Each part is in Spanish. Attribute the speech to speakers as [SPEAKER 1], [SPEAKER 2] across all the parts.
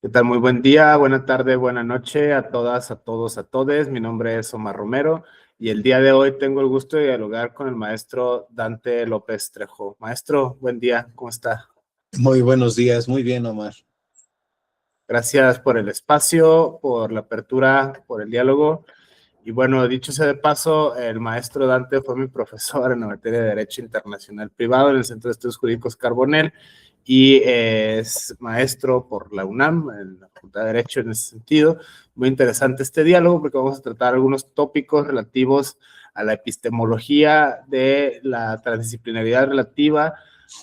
[SPEAKER 1] ¿Qué tal? Muy buen día, buena tarde, buena noche a todas, a todos, a todes. Mi nombre es Omar Romero y el día de hoy tengo el gusto de dialogar con el maestro Dante López Trejo. Maestro, buen día, ¿cómo está?
[SPEAKER 2] Muy buenos días, muy bien, Omar.
[SPEAKER 1] Gracias por el espacio, por la apertura, por el diálogo. Y bueno, dicho sea de paso, el maestro Dante fue mi profesor en la materia de Derecho Internacional Privado en el Centro de Estudios Jurídicos Carbonell y es maestro por la UNAM, en la Facultad de Derecho en ese sentido. Muy interesante este diálogo porque vamos a tratar algunos tópicos relativos a la epistemología de la transdisciplinaridad relativa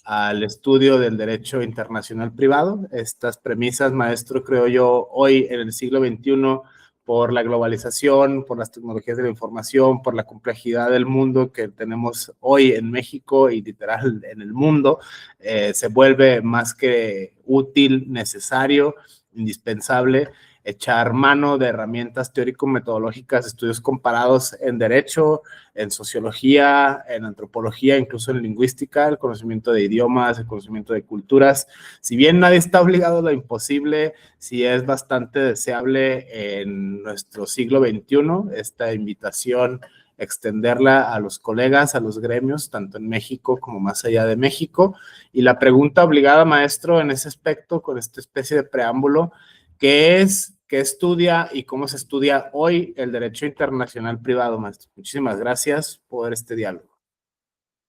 [SPEAKER 1] al estudio del derecho internacional privado. Estas premisas, maestro, creo yo, hoy en el siglo XXI, por la globalización, por las tecnologías de la información, por la complejidad del mundo que tenemos hoy en México y literal en el mundo, se vuelve más que útil, necesario, indispensable echar mano de herramientas teórico-metodológicas, estudios comparados en derecho, en sociología, en antropología, incluso en lingüística, el conocimiento de idiomas, el conocimiento de culturas. Si bien nadie está obligado a lo imposible, sí es bastante deseable en nuestro siglo XXI esta invitación, extenderla a los colegas, a los gremios, tanto en México como más allá de México. Y la pregunta obligada, maestro, en ese aspecto, con esta especie de preámbulo, ¿qué estudia y cómo se estudia hoy el derecho internacional privado, maestro? Muchísimas gracias por este diálogo.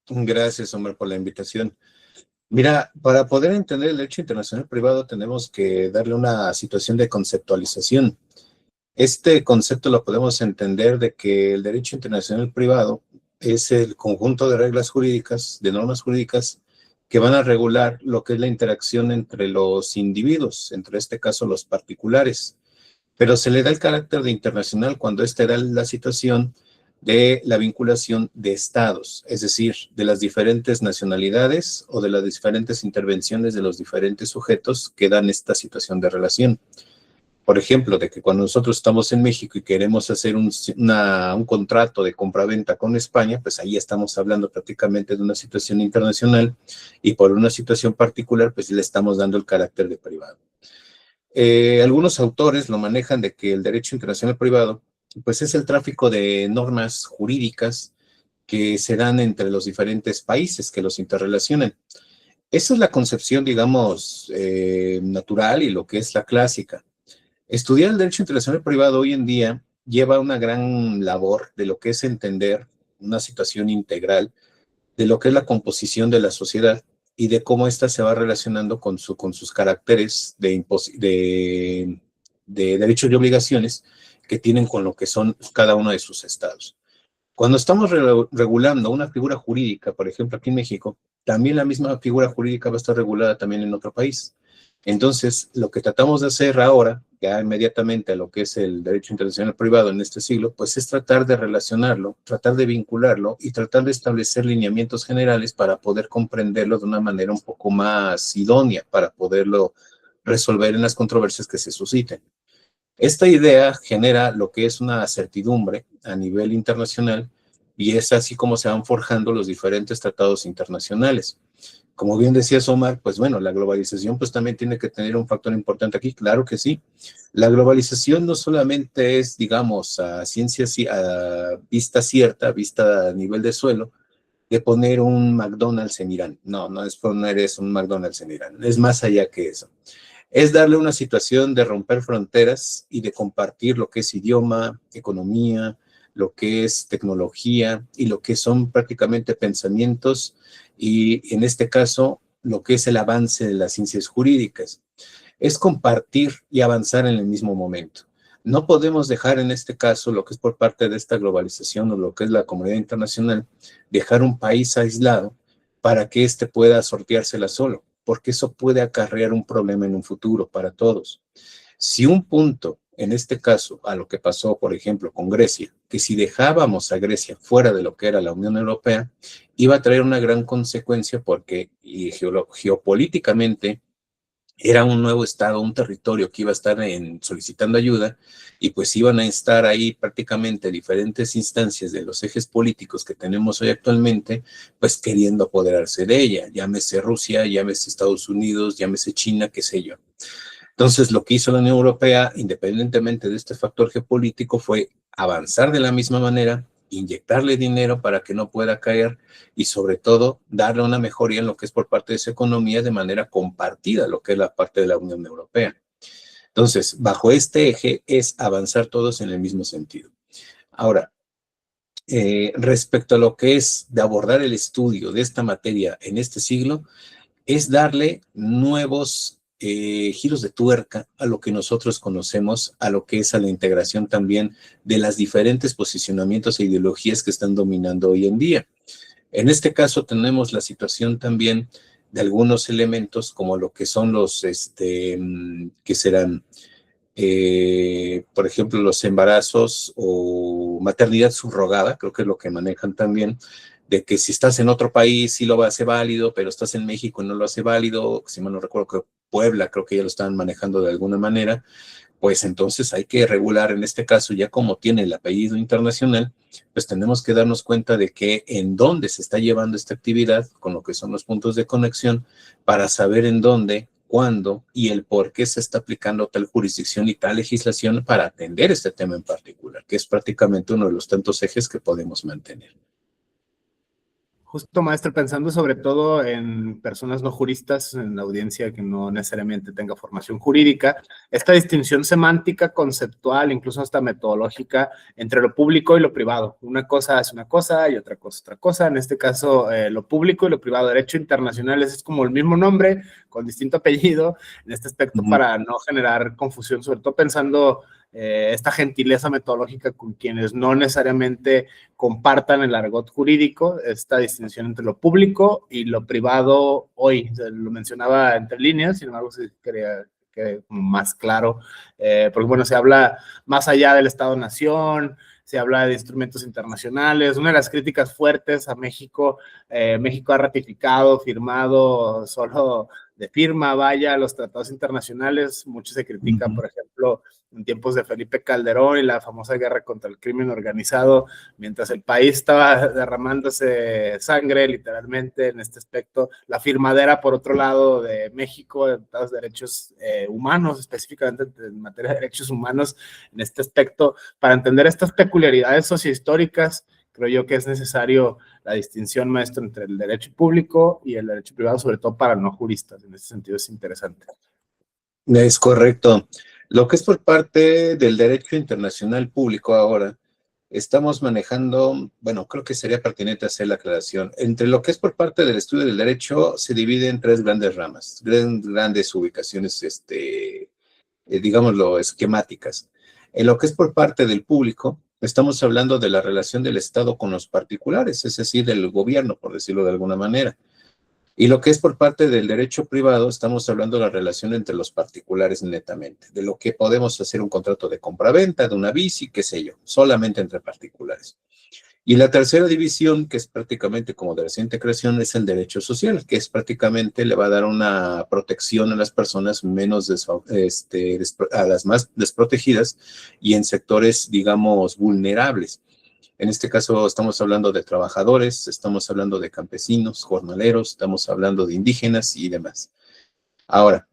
[SPEAKER 2] Gracias, Omar, por la invitación. Mira, para poder entender el derecho internacional privado tenemos que darle una situación de conceptualización. Este concepto lo podemos entender de que el derecho internacional privado es el conjunto de reglas jurídicas, de normas jurídicas, que van a regular lo que es la interacción entre los individuos, entre este caso los particulares. Pero se le da el carácter de internacional cuando esta era la situación de la vinculación de estados, es decir, de las diferentes nacionalidades o de las diferentes intervenciones de los diferentes sujetos que dan esta situación de relación. Por ejemplo, de que cuando nosotros estamos en México y queremos hacer un contrato de compraventa con España, pues ahí estamos hablando prácticamente de una situación internacional y por una situación particular, pues le estamos dando el carácter de privado. Algunos autores lo manejan de que el derecho internacional privado pues es el tráfico de normas jurídicas que se dan entre los diferentes países que los interrelacionan. Esa es la concepción, digamos, natural y lo que es la clásica. Estudiar el derecho internacional privado hoy en día lleva una gran labor de lo que es entender una situación integral de lo que es la composición de la sociedad y de cómo ésta se va relacionando con sus caracteres de derechos y obligaciones que tienen con lo que son cada uno de sus estados. Cuando estamos regulando una figura jurídica, por ejemplo, aquí en México, también la misma figura jurídica va a estar regulada también en otro país. Entonces, lo que tratamos de hacer ahora, ya inmediatamente a lo que es el derecho internacional privado en este siglo, pues es tratar de relacionarlo, tratar de vincularlo y tratar de establecer lineamientos generales para poder comprenderlo de una manera un poco más idónea, para poderlo resolver en las controversias que se susciten. Esta idea genera lo que es una certidumbre a nivel internacional y es así como se van forjando los diferentes tratados internacionales. Como bien decía Omar, pues bueno, la globalización pues también tiene que tener un factor importante aquí, claro que sí. La globalización no solamente es, digamos, a ciencia, a vista cierta, vista a nivel de suelo, de poner un McDonald's en Irán. No, no es poner eso, un McDonald's en Irán, es más allá que eso. Es darle una situación de romper fronteras y de compartir lo que es idioma, economía, lo que es tecnología y lo que son prácticamente pensamientos y en este caso lo que es el avance de las ciencias jurídicas. Es compartir y avanzar en el mismo momento. No podemos dejar en este caso lo que es por parte de esta globalización o lo que es la comunidad internacional, dejar un país aislado para que éste pueda sorteársela solo, porque eso puede acarrear un problema en un futuro para todos. Si un punto, en este caso, a lo que pasó, por ejemplo, con Grecia, que si dejábamos a Grecia fuera de lo que era la Unión Europea, iba a traer una gran consecuencia porque geopolíticamente era un nuevo estado, un territorio que iba a estar solicitando ayuda y pues iban a estar ahí prácticamente diferentes instancias de los ejes políticos que tenemos hoy actualmente, pues queriendo apoderarse de ella, llámese Rusia, llámese Estados Unidos, llámese China, qué sé yo. Entonces, lo que hizo la Unión Europea, independientemente de este factor geopolítico, fue avanzar de la misma manera, inyectarle dinero para que no pueda caer y sobre todo darle una mejoría en lo que es por parte de esa economía de manera compartida, lo que es la parte de la Unión Europea. Entonces, bajo este eje es avanzar todos en el mismo sentido. Ahora, respecto a lo que es de abordar el estudio de esta materia en este siglo, es darle nuevos giros de tuerca a lo que nosotros conocemos, a lo que es a la integración también de las diferentes posicionamientos e ideologías que están dominando hoy en día. En este caso tenemos la situación también de algunos elementos como lo que son los, que serán, por ejemplo, los embarazos o maternidad subrogada, creo que es lo que manejan también, de que si estás en otro país sí lo hace válido, pero estás en México y no lo hace válido, si mal no recuerdo que Puebla creo que ya lo están manejando de alguna manera, pues entonces hay que regular en este caso, ya como tiene el apellido internacional, pues tenemos que darnos cuenta de que en dónde se está llevando esta actividad, con lo que son los puntos de conexión, para saber en dónde, cuándo y el por qué se está aplicando tal jurisdicción y tal legislación para atender este tema en particular, que es prácticamente uno de los tantos ejes que podemos mantener.
[SPEAKER 1] Justo, maestro, pensando sobre todo en personas no juristas, en la audiencia que no necesariamente tenga formación jurídica, esta distinción semántica, conceptual, incluso hasta metodológica, entre lo público y lo privado. Una cosa es una cosa y otra cosa es otra cosa. En este caso, lo público y lo privado. Derecho internacional es como el mismo nombre, con distinto apellido, en este aspecto, para no generar confusión, sobre todo pensando esta gentileza metodológica con quienes no necesariamente compartan el argot jurídico, esta distinción entre lo público y lo privado hoy. Lo mencionaba entre líneas, sin embargo, sí quería que más claro, porque bueno, se habla más allá del Estado-Nación, se habla de instrumentos internacionales. Una de las críticas fuertes a México, México ha ratificado, firmado solo de firma, vaya, los tratados internacionales. Mucho se critica, por ejemplo, en tiempos de Felipe Calderón y la famosa guerra contra el crimen organizado, mientras el país estaba derramándose sangre, literalmente, en este aspecto. La firmadera, por otro lado, de México, de tratados de derechos humanos, específicamente en materia de derechos humanos, en este aspecto, para entender estas peculiaridades sociohistóricas, creo yo que es necesario la distinción, maestro, entre el derecho público y el derecho privado, sobre todo para no juristas. En ese sentido es interesante.
[SPEAKER 2] Es correcto. Lo que es por parte del derecho internacional público ahora, estamos manejando, bueno, creo que sería pertinente hacer la aclaración. Entre lo que es por parte del estudio del derecho, se divide en tres grandes ramas, grandes ubicaciones, digámoslo, esquemáticas. En lo que es por parte del público, estamos hablando de la relación del Estado con los particulares, es decir, del gobierno, por decirlo de alguna manera. Y lo que es por parte del derecho privado, estamos hablando de la relación entre los particulares netamente, de lo que podemos hacer un contrato de compraventa, de una bici, qué sé yo, solamente entre particulares. Y la tercera división, que es prácticamente como de reciente creación, es el derecho social, que es prácticamente le va a dar una protección a las personas menos, a las más desprotegidas y en sectores, digamos, vulnerables. En este caso estamos hablando de trabajadores, estamos hablando de campesinos, jornaleros, estamos hablando de indígenas y demás. Ahora,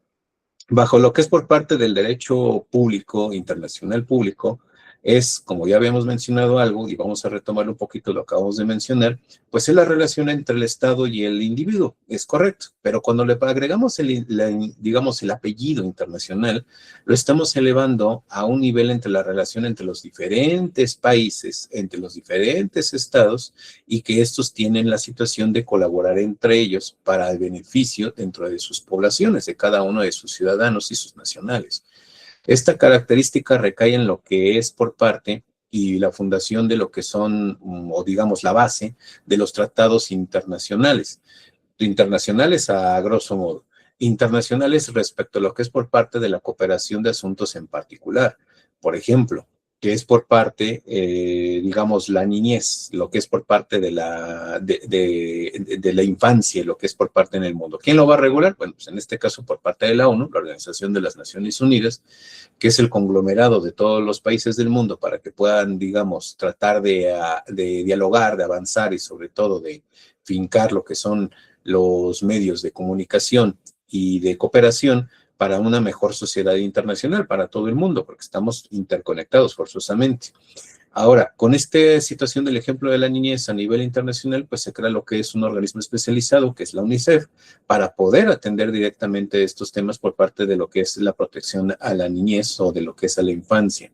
[SPEAKER 2] bajo lo que es por parte del derecho público, internacional público, es, como ya habíamos mencionado algo, y vamos a retomar un poquito lo que acabamos de mencionar, pues es la relación entre el Estado y el individuo, es correcto, pero cuando le agregamos digamos, el apellido internacional, lo estamos elevando a un nivel entre la relación entre los diferentes países, entre los diferentes estados, y que estos tienen la situación de colaborar entre ellos para el beneficio dentro de sus poblaciones, de cada uno de sus ciudadanos y sus nacionales. Esta característica recae en lo que es por parte y la fundación de lo que son, o digamos, la base de los tratados internacionales. Internacionales a grosso modo. Internacionales respecto a lo que es por parte de la cooperación de asuntos en particular. Por ejemplo, que es por parte, digamos, la niñez, lo que es por parte de la infancia, lo que es por parte en el mundo. ¿Quién lo va a regular? Bueno, pues en este caso por parte de la ONU, la Organización de las Naciones Unidas, que es el conglomerado de todos los países del mundo para que puedan, digamos, tratar de dialogar, de avanzar y sobre todo de fincar lo que son los medios de comunicación y de cooperación para una mejor sociedad internacional, para todo el mundo, porque estamos interconectados forzosamente. Ahora, con esta situación del ejemplo de la niñez a nivel internacional, pues se crea lo que es un organismo especializado, que es la UNICEF, para poder atender directamente estos temas por parte de lo que es la protección a la niñez o de lo que es a la infancia.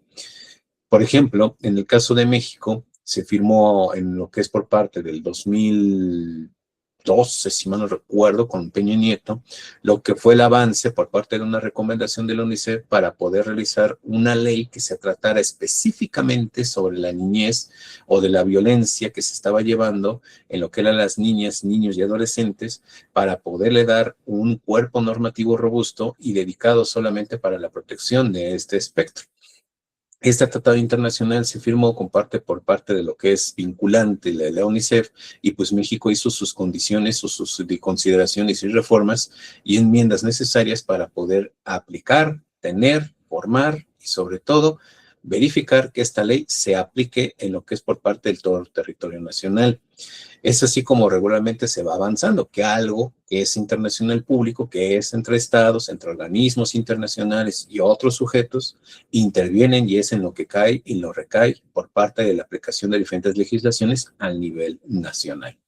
[SPEAKER 2] Por ejemplo, en el caso de México, se firmó en lo que es por parte del 2012, si mal no recuerdo, con Peña Nieto, lo que fue el avance por parte de una recomendación de la UNICEF para poder realizar una ley que se tratara específicamente sobre la niñez o de la violencia que se estaba llevando en lo que eran las niñas, niños y adolescentes, para poderle dar un cuerpo normativo robusto y dedicado solamente para la protección de este espectro. Este tratado internacional se firmó por parte de lo que es vinculante la UNICEF, y pues México hizo sus condiciones o sus consideraciones y reformas y enmiendas necesarias para poder aplicar, tener, formar y sobre todo verificar que esta ley se aplique en lo que es por parte del todo el territorio nacional. Es así como regularmente se va avanzando, que algo que es internacional público, que es entre estados, entre organismos internacionales y otros sujetos, intervienen y es en lo que cae y lo recae por parte de la aplicación de diferentes legislaciones a nivel nacional.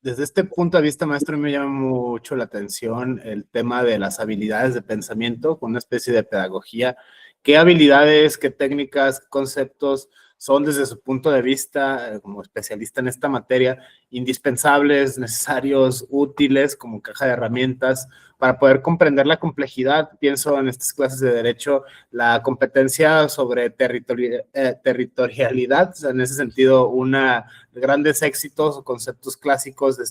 [SPEAKER 1] Desde este punto de vista, maestro, me llama mucho la atención el tema de las habilidades de pensamiento con una especie de pedagogía. ¿Qué habilidades, qué técnicas, conceptos son desde su punto de vista, como especialista en esta materia, indispensables, necesarios, útiles como caja de herramientas para poder comprender la complejidad? Pienso en estas clases de derecho, la competencia sobre territorialidad, o sea, en ese sentido, grandes éxitos o conceptos clásicos de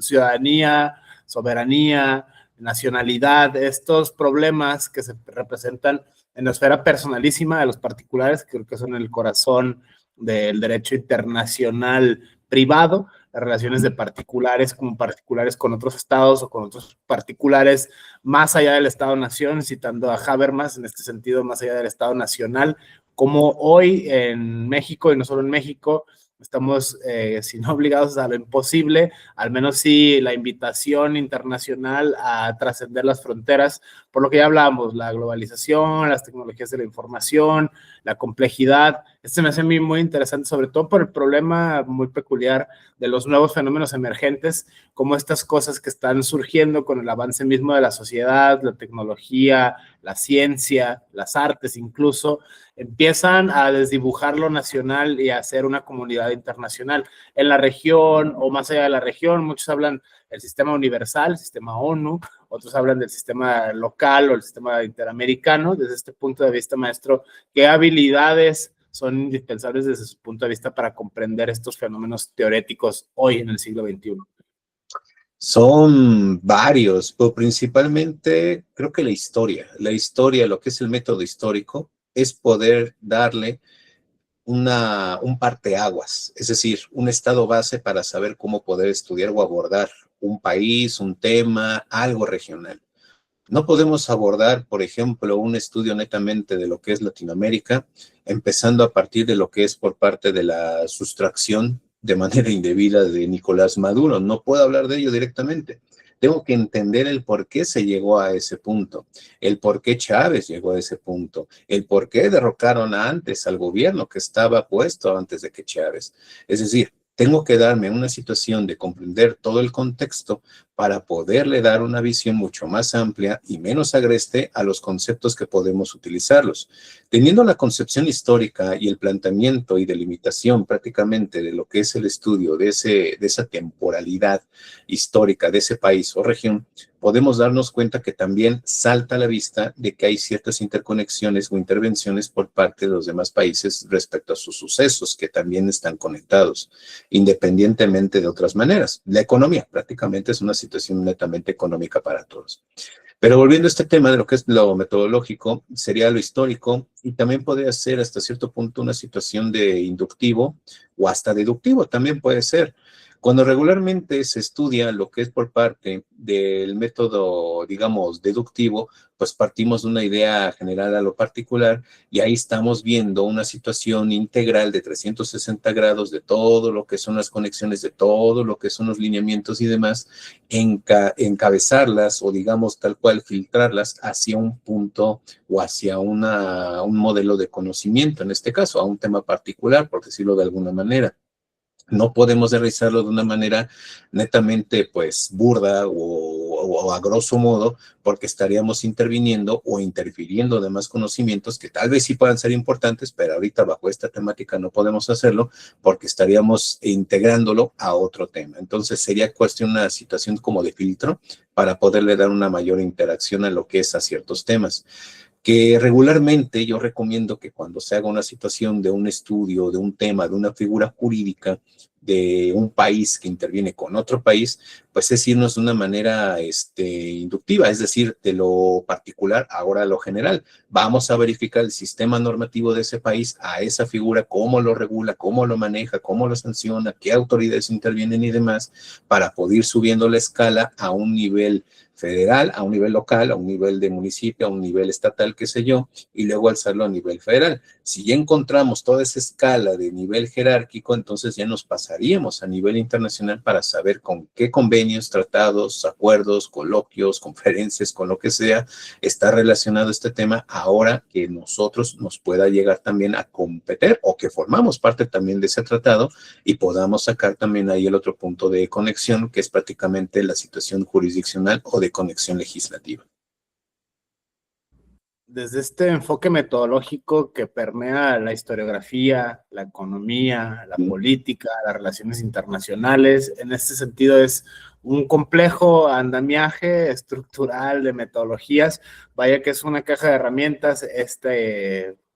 [SPEAKER 1] ciudadanía, soberanía, nacionalidad, estos problemas que se representan en la esfera personalísima de los particulares, que creo que son el corazón del derecho internacional privado, las relaciones de particulares como particulares con otros estados o con otros particulares más allá del Estado-Nación, citando a Habermas en este sentido, más allá del Estado-Nacional, como hoy en México, y no solo en México, estamos, si no obligados a lo imposible, al menos sí la invitación internacional a trascender las fronteras, por lo que ya hablábamos, la globalización, las tecnologías de la información, la complejidad. Este me hace a mí muy interesante, sobre todo por el problema muy peculiar de los nuevos fenómenos emergentes, como estas cosas que están surgiendo con el avance mismo de la sociedad, la tecnología, la ciencia, las artes incluso, empiezan a desdibujar lo nacional y a hacer una comunidad internacional. En la región o más allá de la región, muchos hablan del sistema universal, el sistema ONU, otros hablan del sistema local o el sistema interamericano. Desde este punto de vista, maestro, ¿qué habilidades son indispensables desde su punto de vista para comprender estos fenómenos teoréticos hoy en el siglo XXI?
[SPEAKER 2] Son varios, pero principalmente creo que la historia, lo que es el método histórico, es poder darle un parteaguas, es decir, un estado base para saber cómo poder estudiar o abordar un país, un tema, algo regional. No podemos abordar, por ejemplo, un estudio netamente de lo que es Latinoamérica, empezando a partir de lo que es por parte de la sustracción de manera indebida de Nicolás Maduro. No puedo hablar de ello directamente. Tengo que entender el por qué se llegó a ese punto, el por qué Chávez llegó a ese punto, el por qué derrocaron antes al gobierno que estaba puesto antes de que Chávez. Es decir, tengo que darme una situación de comprender todo el contexto para poderle dar una visión mucho más amplia y menos agreste a los conceptos que podemos utilizarlos. Teniendo la concepción histórica y el planteamiento y delimitación prácticamente de lo que es el estudio de esa temporalidad histórica de ese país o región, podemos darnos cuenta que también salta a la vista de que hay ciertas interconexiones o intervenciones por parte de los demás países respecto a sus sucesos que también están conectados, independientemente de otras maneras. La economía prácticamente es una situación netamente económica para todos. Pero volviendo a este tema de lo que es lo metodológico, sería lo histórico y también podría ser hasta cierto punto una situación de inductivo o hasta deductivo, también puede ser. Cuando regularmente se estudia lo que es por parte del método, digamos, deductivo, pues partimos de una idea general a lo particular y ahí estamos viendo una situación integral de 360 grados de todo lo que son las conexiones, de todo lo que son los lineamientos y demás, encabezarlas o digamos tal cual filtrarlas hacia un punto o hacia un modelo de conocimiento, en este caso, a un tema particular, por decirlo de alguna manera. No podemos realizarlo de una manera netamente, pues, burda o a grosso modo, porque estaríamos interviniendo o interfiriendo de más conocimientos que tal vez sí puedan ser importantes, pero ahorita bajo esta temática no podemos hacerlo porque estaríamos integrándolo a otro tema. Entonces sería cuestión una situación como de filtro para poderle dar una mayor interacción a lo que es a ciertos temas que regularmente yo recomiendo que cuando se haga una situación de un estudio, de un tema, de una figura jurídica de un país que interviene con otro país, pues es irnos de una manera inductiva, es decir, de lo particular ahora a lo general. Vamos a verificar el sistema normativo de ese país a esa figura, cómo lo regula, cómo lo maneja, cómo lo sanciona, qué autoridades intervienen y demás, para poder ir subiendo la escala a un nivel federal, a un nivel local, a un nivel de municipio, a un nivel estatal, qué sé yo, y luego alzarlo a nivel federal. Si ya encontramos toda esa escala de nivel jerárquico, entonces ya nos pasaríamos a nivel internacional para saber con qué convenios, tratados, acuerdos, coloquios, conferencias, con lo que sea, está relacionado este tema ahora que nosotros nos pueda llegar también a competir o que formamos parte también de ese tratado y podamos sacar también ahí el otro punto de conexión, que es prácticamente la situación jurisdiccional o de conexión legislativa.
[SPEAKER 1] Desde este enfoque metodológico que permea la historiografía, la economía, la política, las relaciones internacionales, en este sentido es un complejo andamiaje estructural de metodologías, vaya que es una caja de herramientas,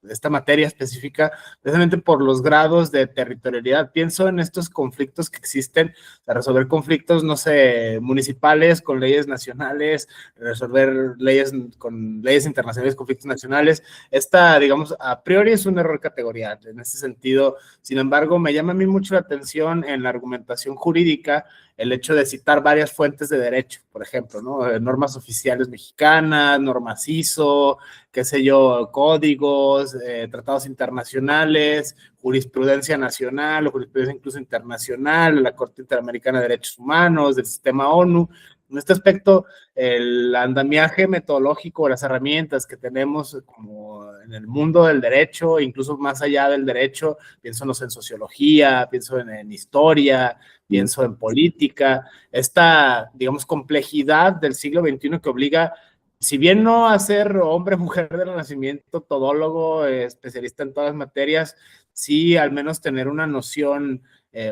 [SPEAKER 1] esta materia específica, precisamente por los grados de territorialidad. Pienso en estos conflictos que existen, de resolver conflictos, no sé, municipales con leyes nacionales, resolver leyes con leyes internacionales, conflictos nacionales. Esta, digamos, a priori es un error categorial en ese sentido. Sin embargo, me llama a mí mucho la atención en la argumentación jurídica el hecho de citar varias fuentes de derecho, por ejemplo, ¿no? Normas oficiales mexicanas, normas ISO, qué sé yo, códigos, tratados internacionales, jurisprudencia nacional o jurisprudencia incluso internacional, la Corte Interamericana de Derechos Humanos, del sistema ONU. En este aspecto, el andamiaje metodológico, las herramientas que tenemos como en el mundo del derecho, incluso más allá del derecho, pienso en sociología, pienso en historia, pienso en política, esta, digamos, complejidad del siglo XXI que obliga, si bien no a ser hombre, mujer del nacimiento, todólogo, especialista en todas las materias, sí al menos tener una noción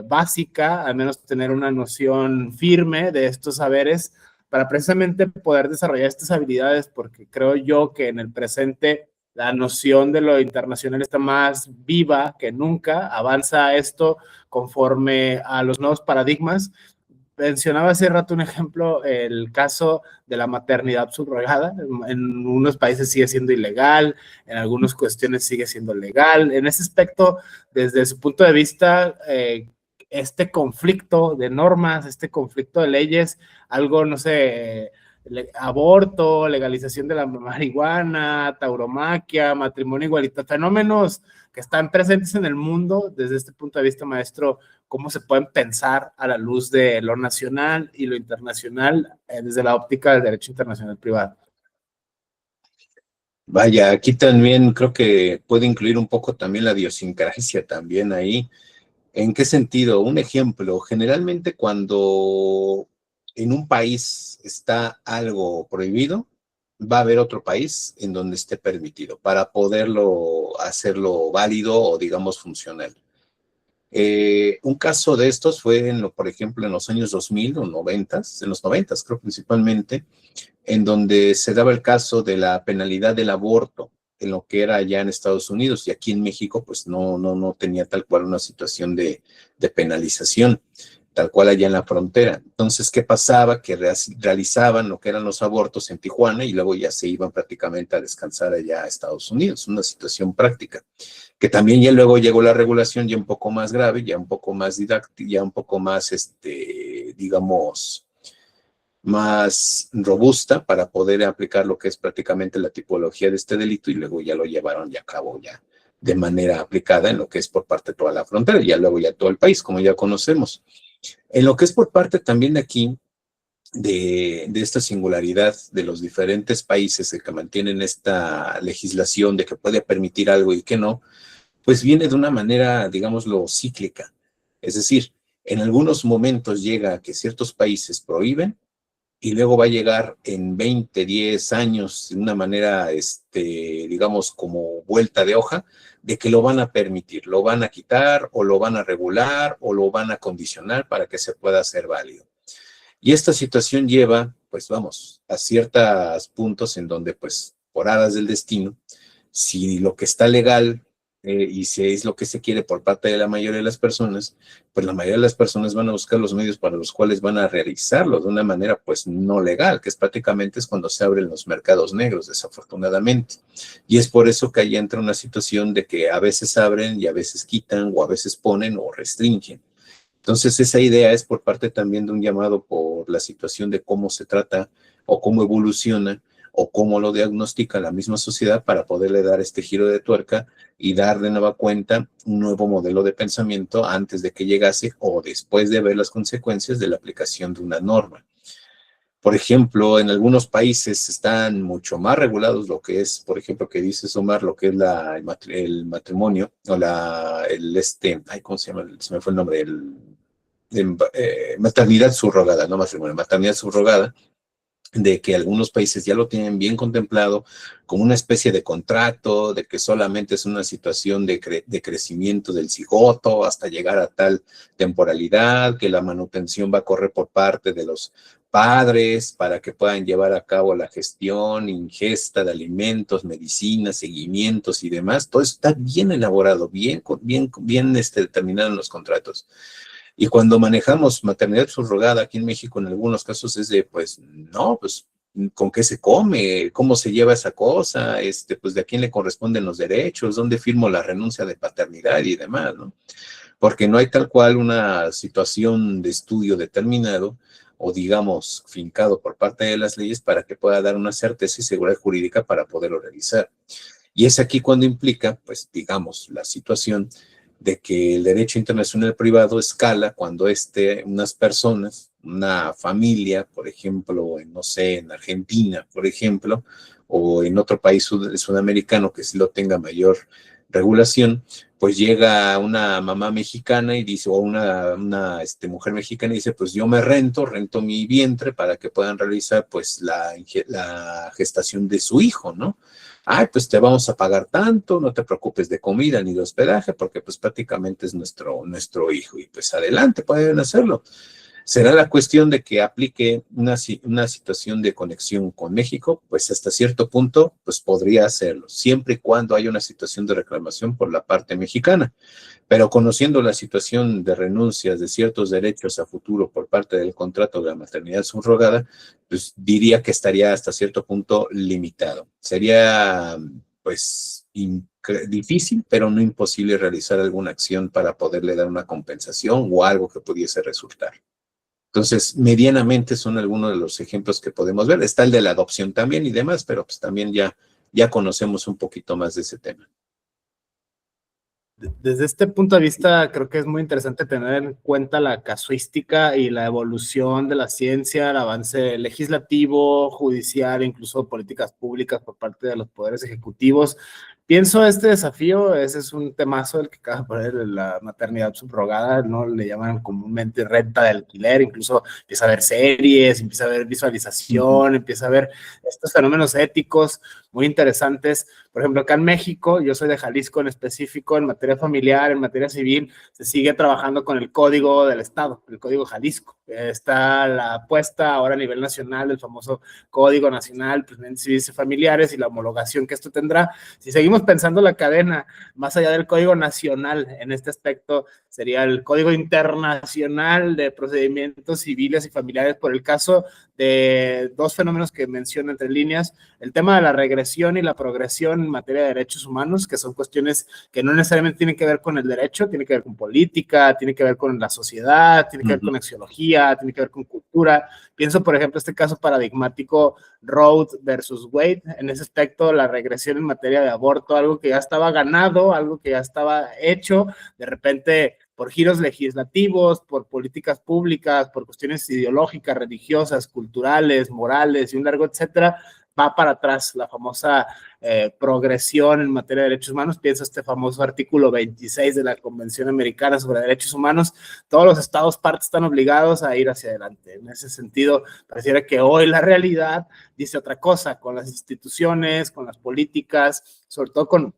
[SPEAKER 1] básica, al menos tener una noción firme de estos saberes para precisamente poder desarrollar estas habilidades, porque creo yo que en el presente la noción de lo internacional está más viva que nunca, avanza esto conforme a los nuevos paradigmas. Mencionaba hace rato un ejemplo, el caso de la maternidad subrogada. En unos países sigue siendo ilegal, en algunas cuestiones sigue siendo legal. En ese aspecto, desde su punto de vista, este conflicto de normas, este conflicto de leyes, algo, no sé, aborto, legalización de la marihuana, tauromaquia, matrimonio igualitario, fenómenos que están presentes en el mundo desde este punto de vista, maestro, cómo se pueden pensar a la luz de lo nacional y lo internacional desde la óptica del derecho internacional privado.
[SPEAKER 2] Vaya, aquí también creo que puede incluir un poco también la idiosincrasia también ahí. ¿En qué sentido? Un ejemplo, generalmente cuando en un país está algo prohibido, va a haber otro país en donde esté permitido para poderlo hacerlo válido o digamos funcional. Un caso de estos fue, por ejemplo, en los años 2000 o 90, en los 90 creo principalmente, en donde se daba el caso de la penalidad del aborto en lo que era allá en Estados Unidos y aquí en México pues no tenía tal cual una situación de penalización, tal cual allá en la frontera. Entonces, ¿qué pasaba? Que realizaban lo que eran los abortos en Tijuana y luego ya se iban prácticamente a descansar allá a Estados Unidos, una situación práctica. que también ya luego llegó la regulación ya un poco más grave, ya un poco más didáctica, ya un poco más, digamos, más robusta para poder aplicar lo que es prácticamente la tipología de este delito, y luego ya lo llevaron ya a cabo ya de manera aplicada en lo que es por parte de toda la frontera, y ya luego ya todo el país, como ya conocemos. En lo que es por parte también de aquí, de esta singularidad de los diferentes países que mantienen esta legislación de que puede permitir algo y que no, pues viene de una manera, digámoslo, cíclica. Es decir, en algunos momentos llega a que ciertos países prohíben, y luego va a llegar en 20, 10 años de una manera, digamos, como vuelta de hoja, de que lo van a permitir, lo van a quitar o lo van a regular o lo van a condicionar para que se pueda hacer válido. Y esta situación lleva, pues vamos, a ciertos puntos en donde, pues, por aras del destino, si lo que está legal y si es lo que se quiere por parte de la mayoría de las personas, pues la mayoría de las personas van a buscar los medios para los cuales van a realizarlo de una manera, pues, no legal, que es prácticamente es cuando se abren los mercados negros, desafortunadamente. Y es por eso que ahí entra una situación de que a veces abren y a veces quitan o a veces ponen o restringen. Entonces, esa idea es por parte también de un llamado por la situación de cómo se trata o cómo evoluciona o cómo lo diagnostica la misma sociedad para poderle dar este giro de tuerca y dar de nueva cuenta un nuevo modelo de pensamiento antes de que llegase o después de ver las consecuencias de la aplicación de una norma. Por ejemplo, en algunos países están mucho más regulados lo que es, por ejemplo, que dice Omar, lo que es el matrimonio o ay, ¿cómo se llama? Se me fue el nombre, maternidad subrogada, no matrimonio, maternidad subrogada, de que algunos países ya lo tienen bien contemplado como una especie de contrato, de que solamente es una situación de crecimiento del cigoto hasta llegar a tal temporalidad, que la manutención va a correr por parte de los padres para que puedan llevar a cabo la gestión, ingesta de alimentos, medicinas, seguimientos y demás. Todo eso está bien elaborado, bien determinado en los contratos. Y cuando manejamos maternidad subrogada aquí en México, en algunos casos es de, pues, no, pues, ¿con qué se come? ¿Cómo se lleva esa cosa? Pues, ¿de a quién le corresponden los derechos? ¿Dónde firmo la renuncia de paternidad y demás, no? Porque no hay tal cual una situación de estudio determinado o, digamos, fincado por parte de las leyes para que pueda dar una certeza y seguridad jurídica para poderlo realizar. Y es aquí cuando implica, pues, digamos, la situación de que el derecho internacional privado escala cuando unas personas, una familia, por ejemplo, no sé, en Argentina, por ejemplo, o en otro país sudamericano que sí lo tenga mayor regulación, pues llega una mamá mexicana y dice, o una mujer mexicana y dice, pues yo me rento mi vientre para que puedan realizar pues la gestación de su hijo, ¿no? Ay, pues te vamos a pagar tanto, no te preocupes de comida ni de hospedaje, porque pues prácticamente es nuestro hijo, y pues adelante, pueden hacerlo. Será la cuestión de que aplique una situación de conexión con México, pues hasta cierto punto, pues podría hacerlo, siempre y cuando haya una situación de reclamación por la parte mexicana. Pero conociendo la situación de renuncias de ciertos derechos a futuro por parte del contrato de la maternidad subrogada, pues diría que estaría hasta cierto punto limitado. Sería, pues, difícil, pero no imposible realizar alguna acción para poderle dar una compensación o algo que pudiese resultar. Entonces, medianamente son algunos de los ejemplos que podemos ver. Está el de la adopción también y demás, pero pues también ya conocemos un poquito más de ese tema.
[SPEAKER 1] Desde este punto de vista, creo que es muy interesante tener en cuenta la casuística y la evolución de la ciencia, el avance legislativo, judicial, incluso políticas públicas por parte de los poderes ejecutivos. Pienso este desafío, ese es un temazo el que acaba de poner, la maternidad subrogada, ¿no? Le llaman comúnmente renta de alquiler, incluso empieza a haber series, empieza a haber visualización, empieza a haber estos fenómenos éticos muy interesantes. Por ejemplo, acá en México, yo soy de Jalisco en específico, en materia familiar, en materia civil, se sigue trabajando con el código del Estado, el código Jalisco. Está la apuesta ahora a nivel nacional del famoso Código Nacional, Procedimientos Civiles y Familiares y la homologación que esto tendrá. Si seguimos seguimos pensando la cadena más allá del Código Nacional. En este aspecto sería el Código Internacional de Procedimientos Civiles y Familiares, por el caso de dos fenómenos que menciono entre líneas: el tema de la regresión y la progresión en materia de derechos humanos, que son cuestiones que no necesariamente tienen que ver con el derecho, tienen que ver con política, tiene que ver con la sociedad, tiene que ver con axiología, tiene que ver con cultura. Pienso, por ejemplo, este caso paradigmático Roe versus Wade. En ese aspecto, la regresión en materia de aborto, algo que ya estaba ganado, algo que ya estaba hecho, de repente, por giros legislativos, por políticas públicas, por cuestiones ideológicas, religiosas, culturales, morales y un largo etcétera, va para atrás la famosa progresión en materia de derechos humanos. Piensa este famoso artículo 26 de la Convención Americana sobre Derechos Humanos. Todos los estados partes están obligados a ir hacia adelante. En ese sentido, pareciera que hoy la realidad dice otra cosa, con las instituciones, con las políticas, sobre todo con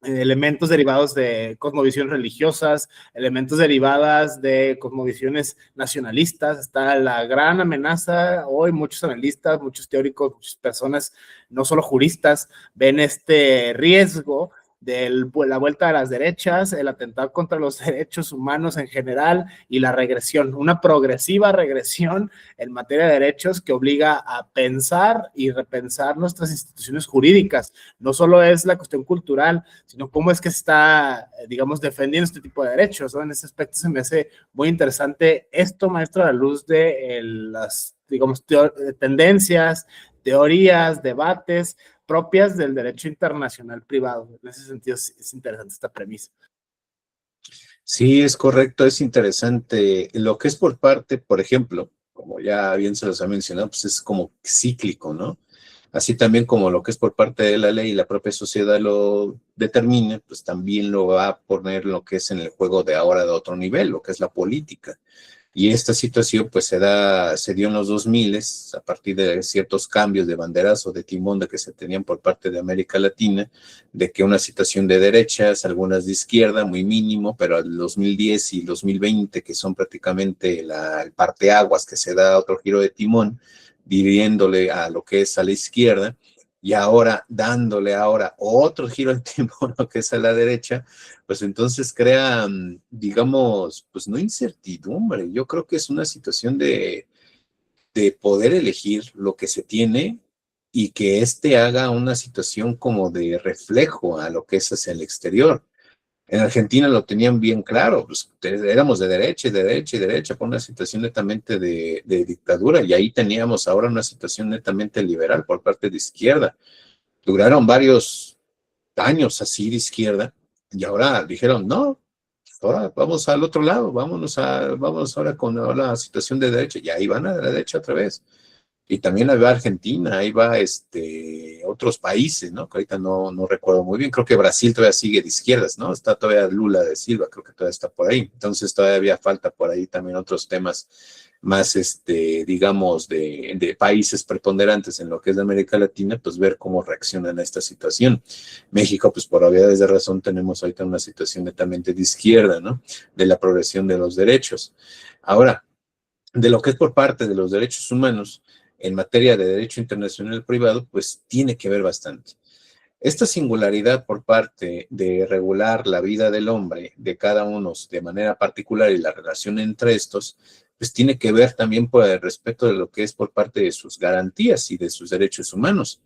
[SPEAKER 1] elementos derivados de cosmovisiones religiosas, elementos derivadas de cosmovisiones nacionalistas. Está la gran amenaza hoy. Muchos analistas, muchos teóricos, muchas personas, no solo juristas, ven este riesgo de la vuelta a las derechas, el atentado contra los derechos humanos en general y la regresión, una progresiva regresión en materia de derechos que obliga a pensar y repensar nuestras instituciones jurídicas. No solo es la cuestión cultural, sino cómo es que se está, digamos, defendiendo este tipo de derechos, ¿no? En ese aspecto se me hace muy interesante esto, maestro, a la luz de las, digamos, tendencias, teorías, debates propias del derecho internacional privado. En ese sentido es interesante esta premisa.
[SPEAKER 2] Sí, es correcto, es interesante. Lo que es por parte, por ejemplo, como ya bien se los ha mencionado, pues es como cíclico, ¿no? Así también como lo que es por parte de la ley y la propia sociedad lo determine, pues también lo va a poner lo que es en el juego de ahora de otro nivel, lo que es la política. Y esta situación pues se dio en los 2000 a partir de ciertos cambios de banderas o de timón de que se tenían por parte de América Latina, de que una situación de derechas, algunas de izquierda, muy mínimo, pero el 2010 y 2020, que son prácticamente el parteaguas que se da otro giro de timón, dividiéndole a lo que es a la izquierda, y ahora dándole ahora otro giro de timón, lo que es a la derecha, pues entonces crea, digamos, pues no incertidumbre. Yo creo que es una situación de poder elegir lo que se tiene y que éste haga una situación como de reflejo a lo que es hacia el exterior. En Argentina lo tenían bien claro, pues éramos de derecha y derecha y derecha, por una situación netamente de dictadura, y ahí teníamos ahora una situación netamente liberal por parte de izquierda. Duraron varios años así de izquierda, y ahora dijeron, no, ahora vamos al otro lado, vámonos ahora con la situación de derecha, y ahí van a la derecha otra vez. Y también ahí va Argentina, ahí va otros países, ¿no? Que ahorita no recuerdo muy bien, creo que Brasil todavía sigue de izquierdas, ¿no? Está todavía Lula de Silva, creo que todavía está por ahí. Entonces todavía falta por ahí también otros temas más, digamos, de países preponderantes en lo que es de América Latina, pues ver cómo reaccionan a esta situación. México, pues por obviedades de razón, tenemos ahorita una situación netamente de izquierda, ¿no? De la progresión de los derechos. Ahora, de lo que es por parte de los derechos humanos, en materia de derecho internacional privado, pues tiene que ver bastante. Esta singularidad por parte de regular la vida del hombre, de cada uno de manera particular y la relación entre estos, pues tiene que ver también por el respeto de lo que es por parte de sus garantías y de sus derechos humanos.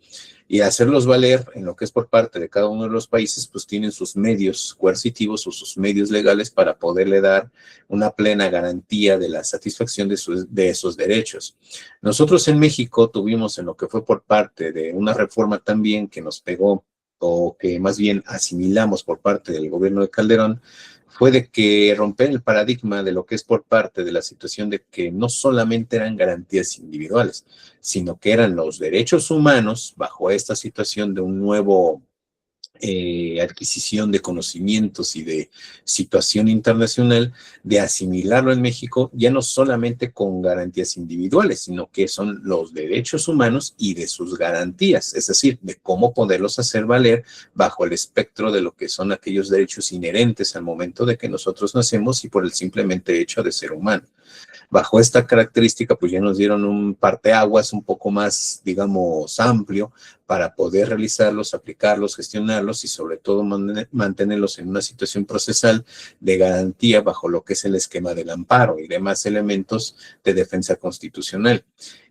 [SPEAKER 2] Y hacerlos valer en lo que es por parte de cada uno de los países, pues tienen sus medios coercitivos o sus medios legales para poderle dar una plena garantía de la satisfacción de esos derechos. Nosotros en México tuvimos en lo que fue por parte de una reforma también que nos pegó, o que más bien asimilamos por parte del gobierno de Calderón, fue de que romper el paradigma de lo que es por parte de la situación de que no solamente eran garantías individuales, sino que eran los derechos humanos bajo esta situación de un nuevo adquisición de conocimientos y de situación internacional, de asimilarlo en México, ya no solamente con garantías individuales, sino que son los derechos humanos y de sus garantías, es decir, de cómo poderlos hacer valer bajo el espectro de lo que son aquellos derechos inherentes al momento de que nosotros nacemos y por el simplemente hecho de ser humano. Bajo esta característica, pues ya nos dieron un parteaguas un poco más, digamos, amplio para poder realizarlos, aplicarlos, gestionarlos y sobre todo mantenerlos en una situación procesal de garantía bajo lo que es el esquema del amparo y demás elementos de defensa constitucional.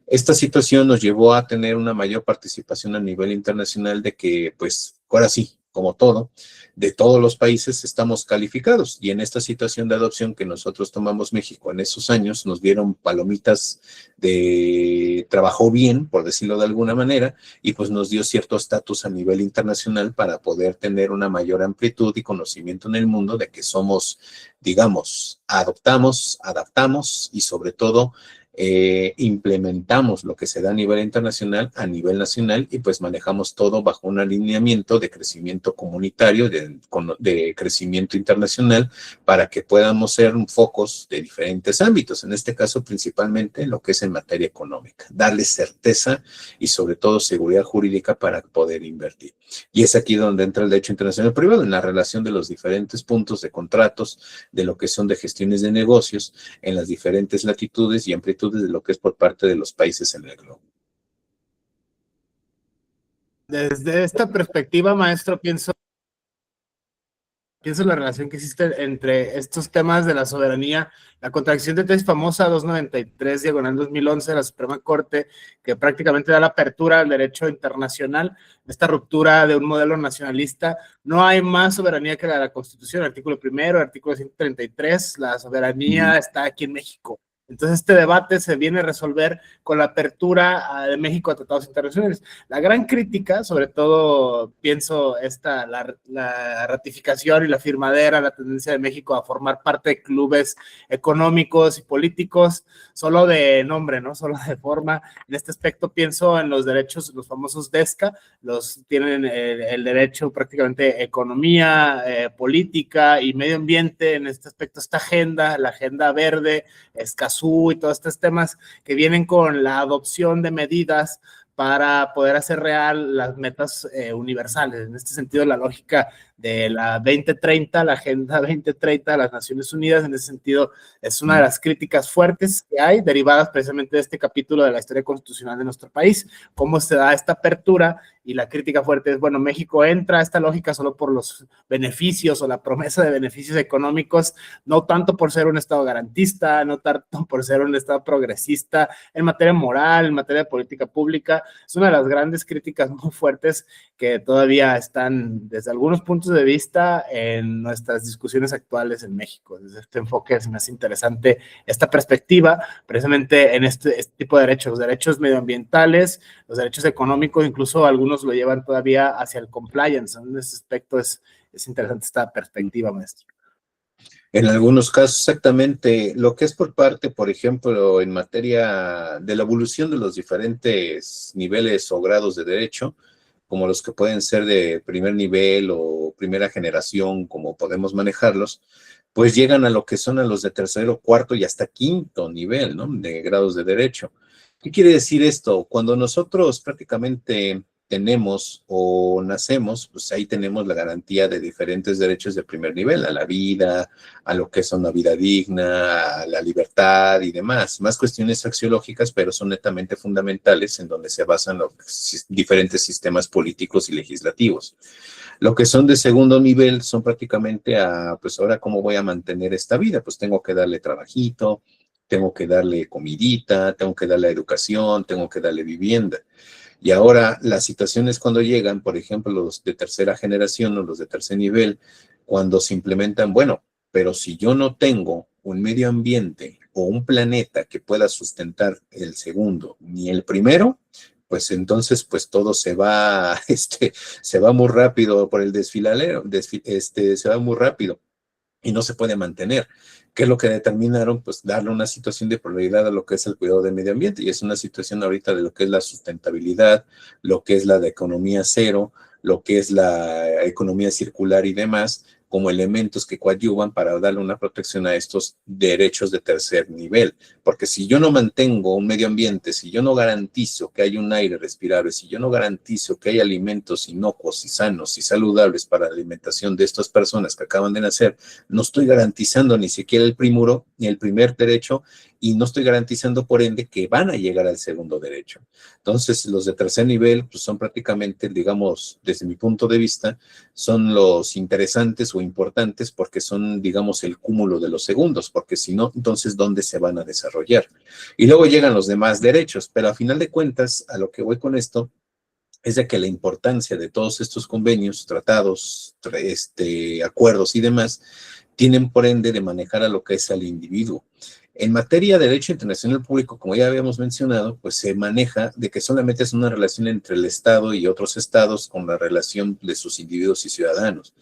[SPEAKER 2] Esta situación nos llevó a tener una mayor participación a nivel internacional de que, pues, ahora sí, como todo, de todos los países estamos calificados y en esta situación de adopción que nosotros tomamos México en esos años nos dieron palomitas de trabajó bien, por decirlo de alguna manera, y pues nos dio cierto estatus a nivel internacional para poder tener una mayor amplitud y conocimiento en el mundo de que somos, digamos, adoptamos, adaptamos y sobre todo implementamos lo que se da a nivel internacional, a nivel nacional, y pues manejamos todo bajo un alineamiento de crecimiento comunitario, de crecimiento internacional, para que podamos ser focos de diferentes ámbitos, en este caso principalmente lo que es en materia económica, darle certeza y sobre todo seguridad jurídica para poder invertir. Y es aquí donde entra el derecho internacional privado, en la relación de los diferentes puntos de contratos, de lo que son de gestiones de negocios, en las diferentes latitudes y amplitudes de lo que es por parte de los países en el globo.
[SPEAKER 1] Desde esta perspectiva, maestro, pienso la relación que existe entre estos temas de la soberanía, la contradicción de tesis famosa 293, diagonal 2011 de la Suprema Corte, que prácticamente da la apertura al derecho internacional, esta ruptura de un modelo nacionalista. No hay más soberanía que la Constitución, artículo primero, artículo 133, la soberanía está aquí en México. Entonces este debate se viene a resolver con la apertura de México a tratados internacionales. La gran crítica, sobre todo pienso la ratificación y la firmadera, la tendencia de México a formar parte de clubes económicos y políticos, solo de nombre, no solo de forma. En este aspecto pienso en los derechos, los famosos DESCA, tienen el derecho prácticamente economía, política y medio ambiente. En este aspecto esta agenda, la agenda verde, Escazú y todos estos temas que vienen con la adopción de medidas para poder hacer real las metas universales. En este sentido, la lógica de la 2030, la Agenda 2030 de las Naciones Unidas, en ese sentido, es una de las críticas fuertes que hay, derivadas precisamente de este capítulo de la historia constitucional de nuestro país, cómo se da esta apertura, y la crítica fuerte es, bueno, México entra a esta lógica solo por los beneficios o la promesa de beneficios económicos, no tanto por ser un Estado garantista, no tanto por ser un Estado progresista en materia moral, en materia de política pública. Es una de las grandes críticas muy fuertes que todavía están desde algunos puntos de vista en nuestras discusiones actuales en México. Desde este enfoque es más interesante esta perspectiva, precisamente en este tipo de derechos, los derechos medioambientales, los derechos económicos, incluso algunos lo llevan todavía hacia el compliance. En ese aspecto es interesante esta perspectiva, maestro.
[SPEAKER 2] En algunos casos, exactamente, lo que es por parte, por ejemplo, en materia de la evolución de los diferentes niveles o grados de derecho, como los que pueden ser de primer nivel o primera generación, como podemos manejarlos, pues llegan a lo que son a los de tercero, cuarto y hasta quinto nivel, ¿no? De grados de derecho. ¿Qué quiere decir esto? Cuando nosotros prácticamente tenemos o nacemos, pues ahí tenemos la garantía de diferentes derechos de primer nivel, a la vida, a lo que es una vida digna, a la libertad y demás. Más cuestiones axiológicas, pero son netamente fundamentales en donde se basan los diferentes sistemas políticos y legislativos. Lo que son de segundo nivel son prácticamente pues ahora, ¿cómo voy a mantener esta vida? Pues tengo que darle trabajito, tengo que darle comidita, tengo que darle educación, tengo que darle vivienda. Y ahora las situaciones cuando llegan, por ejemplo, los de tercera generación o los de tercer nivel, cuando se implementan, bueno, pero si yo no tengo un medio ambiente o un planeta que pueda sustentar el segundo ni el primero, pues entonces pues todo se va muy rápido por el desfiladero, se va muy rápido y no se puede mantener. ¿Qué es lo que determinaron? Pues darle una situación de prioridad a lo que es el cuidado del medio ambiente, y es una situación ahorita de lo que es la sustentabilidad, lo que es la de economía cero, lo que es la economía circular y demás, como elementos que coadyuvan para darle una protección a estos derechos de tercer nivel. Porque si yo no mantengo un medio ambiente, si yo no garantizo que hay un aire respirable, si yo no garantizo que hay alimentos inocuos y sanos y saludables para la alimentación de estas personas que acaban de nacer, no estoy garantizando ni siquiera el primer derecho, y no estoy garantizando por ende que van a llegar al segundo derecho. Entonces, los de tercer nivel pues, son prácticamente, digamos, desde mi punto de vista, son los interesantes o importantes porque son, digamos, el cúmulo de los segundos, porque si no, entonces, ¿dónde se van a desarrollar? Y luego llegan los demás derechos, pero a final de cuentas, a lo que voy con esto, es de que la importancia de todos estos convenios, tratados, acuerdos y demás, tienen por ende de manejar a lo que es al individuo. En materia de derecho internacional público, como ya habíamos mencionado, pues se maneja de que solamente es una relación entre el Estado y otros estados con la relación de sus individuos y ciudadanos.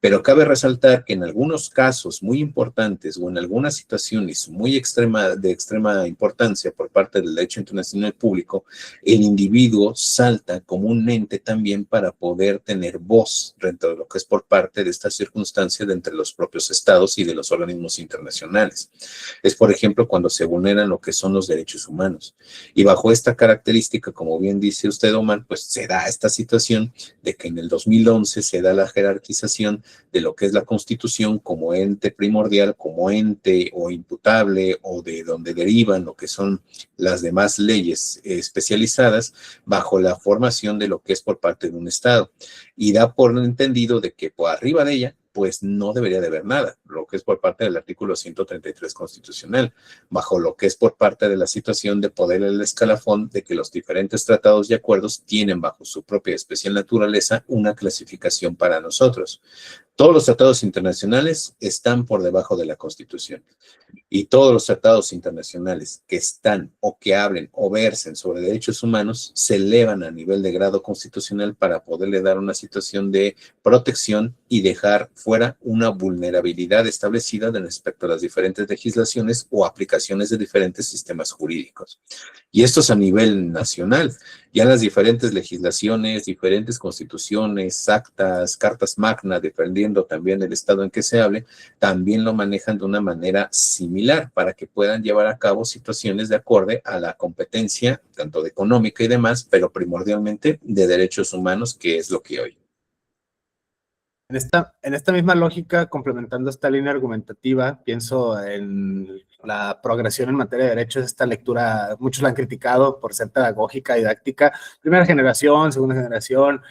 [SPEAKER 2] Pero cabe resaltar que en algunos casos muy importantes o en algunas situaciones muy de extrema importancia por parte del derecho internacional público, el individuo salta como un ente también para poder tener voz dentro de lo que es por parte de esta circunstancia de entre los propios estados y de los organismos internacionales. Es, por ejemplo, cuando se vulneran lo que son los derechos humanos. Y bajo esta característica, como bien dice usted, Omar, pues se da esta situación de que en el 2011 se da la jerarquización de lo que es la Constitución como ente primordial, como ente o imputable o de donde derivan lo que son las demás leyes especializadas bajo la formación de lo que es por parte de un Estado. Y da por entendido de que por arriba de ella pues no debería de haber nada, lo que es por parte del artículo 133 constitucional, bajo lo que es por parte de la situación de poder el escalafón de que los diferentes tratados y acuerdos tienen bajo su propia especial naturaleza una clasificación para nosotros. Todos los tratados internacionales están por debajo de la Constitución y todos los tratados internacionales que están o que hablen o versen sobre derechos humanos se elevan a nivel de grado constitucional para poderle dar una situación de protección y dejar fuera una vulnerabilidad establecida respecto a las diferentes legislaciones o aplicaciones de diferentes sistemas jurídicos. Y esto es a nivel nacional. Ya las diferentes legislaciones, diferentes constituciones, actas, cartas magna, dependiendo también del estado en que se hable, también lo manejan de una manera similar para que puedan llevar a cabo situaciones de acorde a la competencia, tanto de económica y demás, pero primordialmente de derechos humanos, que es lo que hoy.
[SPEAKER 1] En esta misma lógica, complementando esta línea argumentativa, pienso en la progresión en materia de derechos. Esta lectura, muchos la han criticado por ser pedagógica, didáctica, primera generación, segunda generación,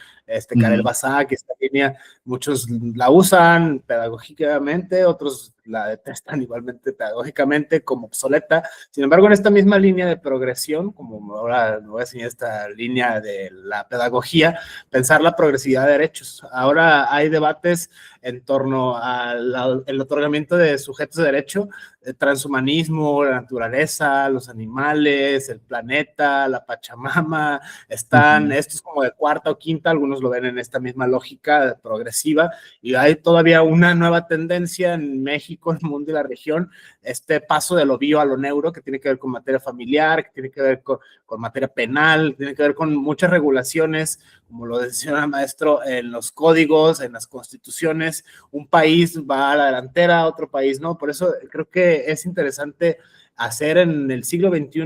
[SPEAKER 1] Karel Basak, esta línea, muchos la usan pedagógicamente, otros la detestan igualmente pedagógicamente como obsoleta. Sin embargo, en esta misma línea de progresión, como ahora me voy a enseñar esta línea de la pedagogía, pensar la progresividad de derechos. Ahora hay debates en torno al otorgamiento de sujetos de derecho, el transhumanismo, la naturaleza, los animales, el planeta, la Pachamama, están estos como de cuarta o quinta, algunos lo ven en esta misma lógica progresiva, y hay todavía una nueva tendencia en México, el mundo y la región, este paso de lo bio a lo neuro, que tiene que ver con materia familiar, que tiene que ver con materia penal, tiene que ver con muchas regulaciones, como lo decía el maestro, en los códigos, en las constituciones. Un país va a la delantera, otro país no. Por eso creo que es interesante hacer en el siglo XXI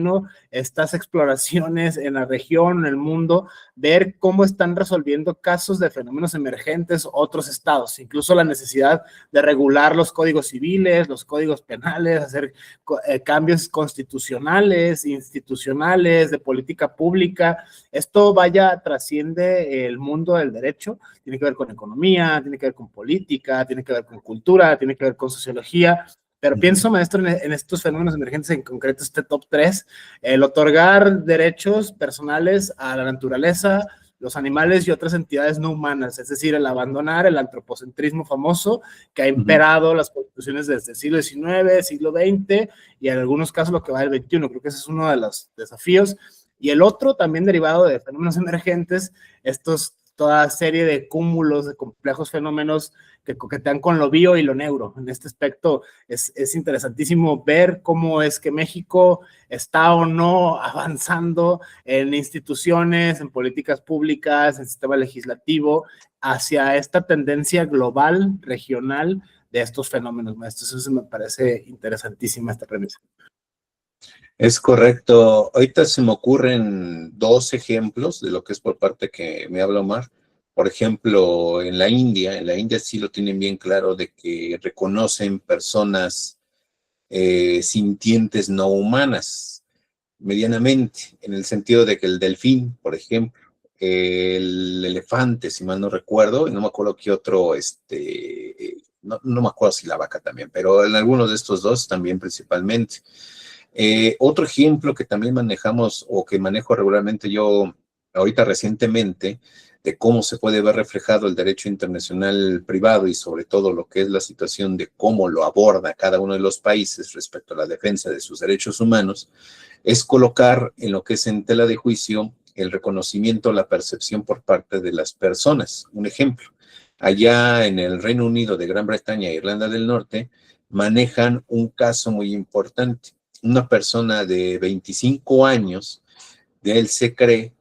[SPEAKER 1] estas exploraciones en la región, en el mundo, ver cómo están resolviendo casos de fenómenos emergentes otros estados, incluso la necesidad de regular los códigos civiles, los códigos penales, hacer cambios constitucionales, institucionales, de política pública. Esto trasciende el mundo del derecho, tiene que ver con economía, tiene que ver con política, tiene que ver con cultura, tiene que ver con sociología. Pero pienso, maestro, en estos fenómenos emergentes, en concreto este top 3, el otorgar derechos personales a la naturaleza, los animales y otras entidades no humanas, es decir, el abandonar el antropocentrismo famoso que ha imperado las constituciones desde el siglo XIX, siglo XX y en algunos casos lo que va del XXI. Creo que ese es uno de los desafíos. Y el otro, también derivado de fenómenos emergentes, toda serie de cúmulos, de complejos fenómenos que coquetean con lo bio y lo neuro. En este aspecto es interesantísimo ver cómo es que México está o no avanzando en instituciones, en políticas públicas, en sistema legislativo, hacia esta tendencia global, regional, de estos fenómenos, maestros. Eso me parece interesantísima esta premisa.
[SPEAKER 2] Es correcto. Ahorita se me ocurren dos ejemplos de lo que es por parte que me habla Omar. Por ejemplo, en la India sí lo tienen bien claro de que reconocen personas sintientes no humanas, medianamente, en el sentido de que el delfín, por ejemplo, el elefante, si mal no recuerdo, y no me acuerdo qué otro, no me acuerdo si la vaca también, pero en algunos de estos dos también principalmente. Otro ejemplo que también manejamos o que manejo regularmente yo ahorita recientemente, de cómo se puede ver reflejado el derecho internacional privado y sobre todo lo que es la situación de cómo lo aborda cada uno de los países respecto a la defensa de sus derechos humanos, es colocar en lo que es en tela de juicio el reconocimiento, la percepción por parte de las personas. Un ejemplo, allá en el Reino Unido de Gran Bretaña e Irlanda del Norte manejan un caso muy importante. Una persona de 25 años, de él se cree,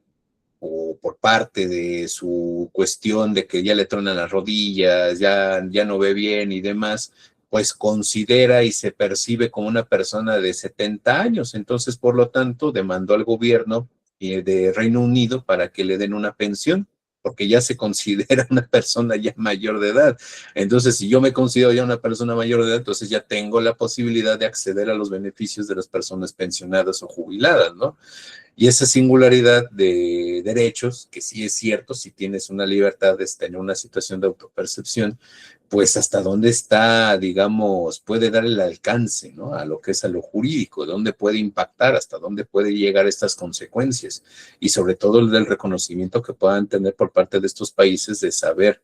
[SPEAKER 2] o por parte de su cuestión de que ya le tronan las rodillas, ya no ve bien y demás, pues considera y se percibe como una persona de 70 años. Entonces, por lo tanto, demandó al gobierno de Reino Unido para que le den una pensión, porque ya se considera una persona ya mayor de edad. Entonces, si yo me considero ya una persona mayor de edad, entonces ya tengo la posibilidad de acceder a los beneficios de las personas pensionadas o jubiladas, ¿no? Y esa singularidad de derechos, que sí es cierto, si tienes una libertad de estar en una situación de autopercepción, pues hasta dónde está, digamos, puede dar el alcance, ¿no? A lo que es a lo jurídico, dónde puede impactar, hasta dónde puede llegar estas consecuencias y sobre todo el del reconocimiento que puedan tener por parte de estos países de saber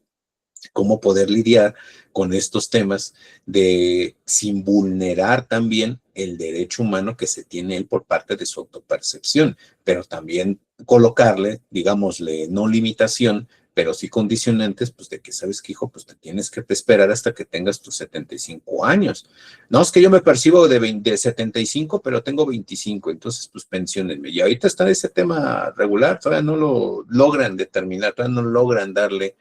[SPEAKER 2] cómo poder lidiar con estos temas de sin vulnerar también el derecho humano que se tiene él por parte de su autopercepción, pero también colocarle, digámosle, no limitación, pero sí condicionantes, pues de que sabes que, hijo, pues te tienes que esperar hasta que tengas tus 75 años. No, es que yo me percibo de 75, pero tengo 25, entonces pues pensionenme. Y ahorita está ese tema regular, todavía no lo logran determinar, todavía no logran darle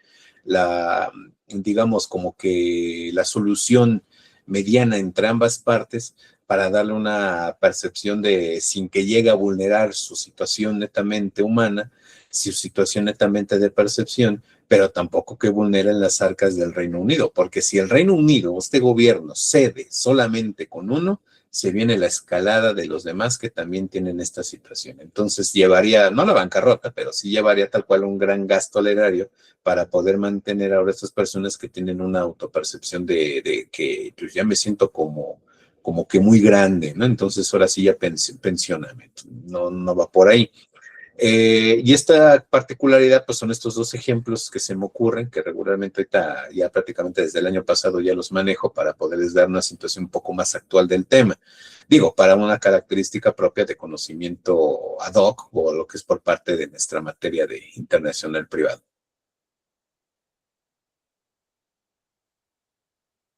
[SPEAKER 2] digamos, como que la solución mediana entre ambas partes para darle una percepción de, sin que llegue a vulnerar su situación netamente humana, su situación netamente de percepción, pero tampoco que vulneren las arcas del Reino Unido, porque si el Reino Unido, este gobierno, cede solamente con uno, se viene la escalada de los demás que también tienen esta situación. Entonces llevaría, no la bancarrota, pero sí llevaría tal cual un gran gasto al erario para poder mantener ahora a estas personas que tienen una autopercepción de que pues, ya me siento como que muy grande, ¿no? Entonces ahora sí ya pensióname, no va por ahí. Y esta particularidad, pues son estos dos ejemplos que se me ocurren, que regularmente ahorita ya prácticamente desde el año pasado ya los manejo para poderles dar una situación un poco más actual del tema. Digo, para una característica propia de conocimiento ad hoc o lo que es por parte de nuestra materia de internacional privado.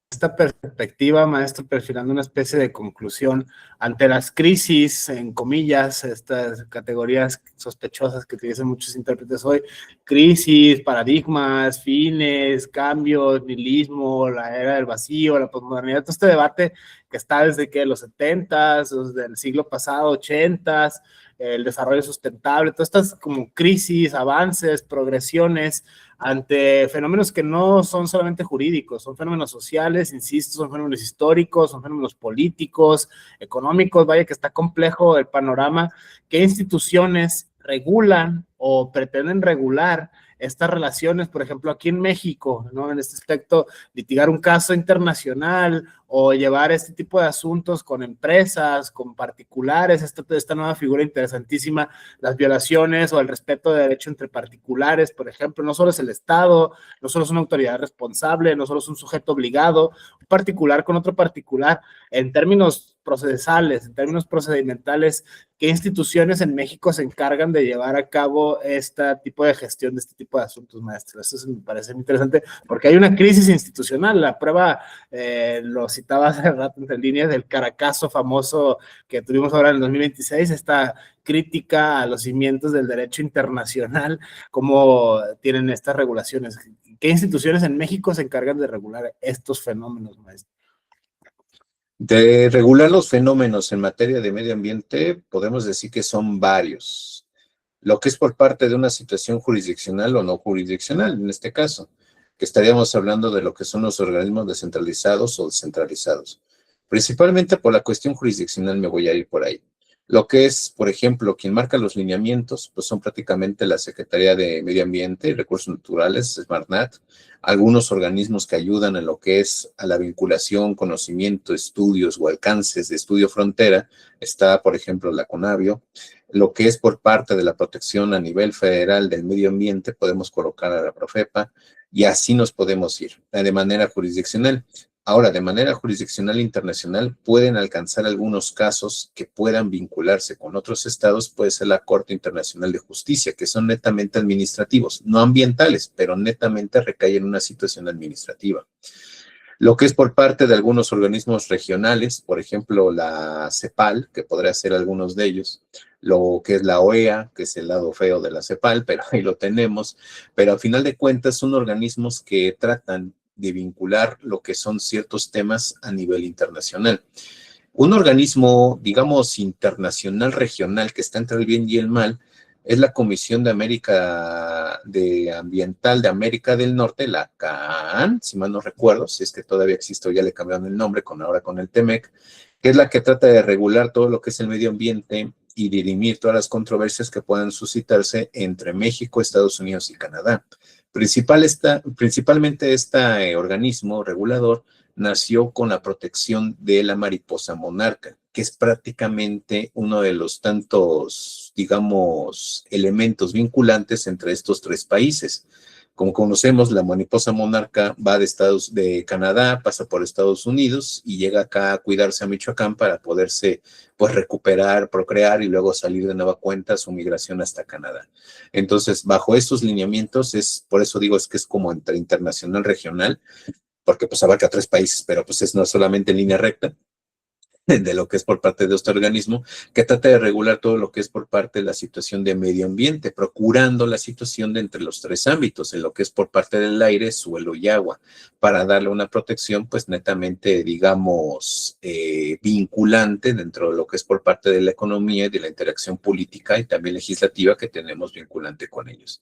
[SPEAKER 1] Esta perspectiva, maestro, perfilando una especie de conclusión ante las crisis, en comillas, estas categorías sospechosas que utilizan muchos intérpretes hoy, crisis, paradigmas, fines, cambios, nihilismo, la era del vacío, la posmodernidad, todo este debate que está desde que los 70s, desde el siglo pasado, 80s, el desarrollo sustentable, todas estas como crisis, avances, progresiones, ante fenómenos que no son solamente jurídicos, son fenómenos sociales, insisto, son fenómenos históricos, son fenómenos políticos, económicos, vaya que está complejo el panorama. ¿Qué instituciones regulan o pretenden regular estas relaciones? Por ejemplo, aquí en México, ¿no? En este aspecto, litigar un caso internacional o llevar este tipo de asuntos con empresas, con particulares, esta nueva figura interesantísima, las violaciones o el respeto de derecho entre particulares, por ejemplo, no solo es el Estado, no solo es una autoridad responsable, no solo es un sujeto obligado, un particular con otro particular, en términos procesales, en términos procedimentales, ¿qué instituciones en México se encargan de llevar a cabo este tipo de gestión de este tipo de asuntos, maestro? Eso me parece muy interesante, porque hay una crisis institucional. La prueba, lo citaba hace rato entre líneas, del Caracazo famoso que tuvimos ahora en el 2026, esta crítica a los cimientos del derecho internacional, cómo tienen estas regulaciones. ¿Qué instituciones en México se encargan de regular estos fenómenos, maestro?
[SPEAKER 2] De regular los fenómenos en materia de medio ambiente, podemos decir que son varios. Lo que es por parte de una situación jurisdiccional o no jurisdiccional, en este caso, que estaríamos hablando de lo que son los organismos descentralizados o descentralizados. Principalmente por la cuestión jurisdiccional me voy a ir por ahí. Lo que es, por ejemplo, quien marca los lineamientos, pues son prácticamente la Secretaría de Medio Ambiente y Recursos Naturales, SmartNat, algunos organismos que ayudan en lo que es a la vinculación, conocimiento, estudios o alcances de estudio frontera, está, por ejemplo, la CONAVIO. Lo que es por parte de la protección a nivel federal del medio ambiente, podemos colocar a la Profepa y así nos podemos ir de manera jurisdiccional. Ahora, de manera jurisdiccional internacional, pueden alcanzar algunos casos que puedan vincularse con otros estados, puede ser la Corte Internacional de Justicia, que son netamente administrativos, no ambientales, pero netamente recaen en una situación administrativa. Lo que es por parte de algunos organismos regionales, por ejemplo, la CEPAL, que podría ser algunos de ellos, lo que es la OEA, que es el lado feo de la CEPAL, pero ahí lo tenemos, pero al final de cuentas son organismos que tratan de vincular lo que son ciertos temas a nivel internacional. Un organismo, digamos, internacional regional que está entre el bien y el mal es la Comisión de América de Ambiental de América del Norte, la CAAN, si mal no recuerdo, si es que todavía existe o ya le cambiaron el nombre ahora con el TEMEC, que es la que trata de regular todo lo que es el medio ambiente y dirimir todas las controversias que puedan suscitarse entre México, Estados Unidos y Canadá. Principalmente este organismo regulador nació con la protección de la mariposa monarca, que es prácticamente uno de los tantos, digamos, elementos vinculantes entre estos tres países. Como conocemos, la mariposa monarca va de Canadá, pasa por Estados Unidos y llega acá a cuidarse a Michoacán para poderse pues recuperar, procrear y luego salir de nueva cuenta su migración hasta Canadá. Entonces, bajo estos lineamientos, por eso digo, es que es como entre internacional, regional, porque pues abarca tres países, pero pues es no solamente en línea recta de lo que es por parte de este organismo, que trata de regular todo lo que es por parte de la situación de medio ambiente, procurando la situación de entre los tres ámbitos, en lo que es por parte del aire, suelo y agua, para darle una protección pues netamente, digamos, vinculante dentro de lo que es por parte de la economía y de la interacción política y también legislativa que tenemos vinculante con ellos.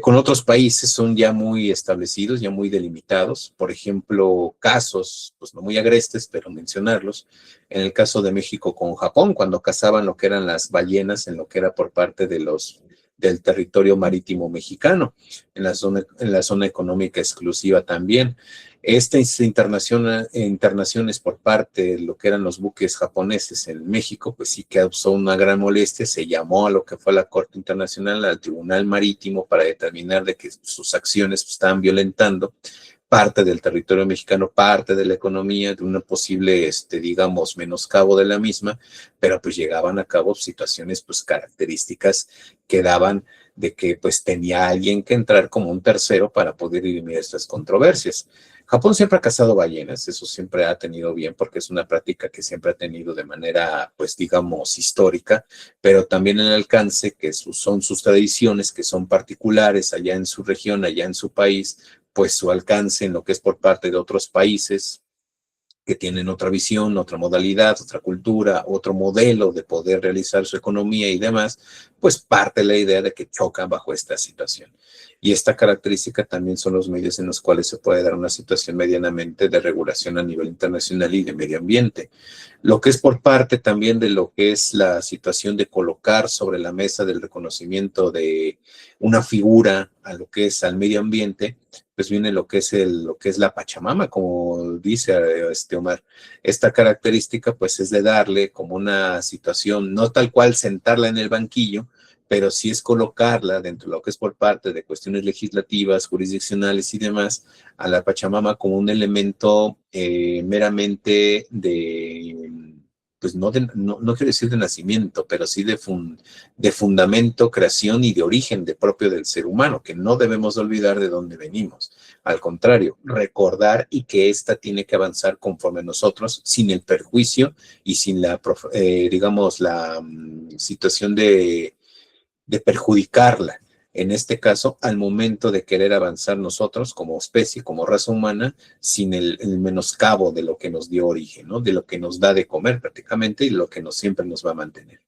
[SPEAKER 2] Con otros países son ya muy establecidos, ya muy delimitados. Por ejemplo, casos, pues no muy agrestes, pero mencionarlos. En el caso de México con Japón, cuando cazaban lo que eran las ballenas en lo que era por parte del territorio marítimo mexicano, en la zona económica exclusiva también. Estas internaciones por parte de lo que eran los buques japoneses en México, pues sí causó una gran molestia, se llamó a lo que fue la Corte Internacional, al Tribunal Marítimo, para determinar de que sus acciones estaban violentando parte del territorio mexicano, parte de la economía, de una posible, digamos, menoscabo de la misma, pero pues llegaban a cabo situaciones, pues características que daban de que pues tenía alguien que entrar como un tercero para poder dirimir estas controversias. Japón siempre ha cazado ballenas, eso siempre ha tenido bien porque es una práctica que siempre ha tenido de manera, pues digamos, histórica, pero también el alcance que son sus tradiciones, que son particulares allá en su región, allá en su país, pues su alcance en lo que es por parte de otros países que tienen otra visión, otra modalidad, otra cultura, otro modelo de poder realizar su economía y demás, pues parte de la idea de que chocan bajo esta situación. Y esta característica también son los medios en los cuales se puede dar una situación medianamente de regulación a nivel internacional y de medio ambiente. Lo que es por parte también de lo que es la situación de colocar sobre la mesa del reconocimiento de una figura a lo que es al medio ambiente, pues viene lo que es la Pachamama, como dice Omar. Esta característica pues es de darle como una situación, no tal cual sentarla en el banquillo, pero sí es colocarla dentro de lo que es por parte de cuestiones legislativas, jurisdiccionales y demás, a la Pachamama como un elemento meramente pues no quiero decir de nacimiento, pero sí de fundamento, creación y de origen propio del ser humano, que no debemos olvidar de dónde venimos. Al contrario, recordar y que ésta tiene que avanzar conforme nosotros, sin el perjuicio y sin digamos, la situación de perjudicarla. En este caso, al momento de querer avanzar nosotros como especie, como raza humana, sin el menoscabo de lo que nos dio origen, ¿no? De lo que nos da de comer prácticamente y lo que siempre nos va a mantener.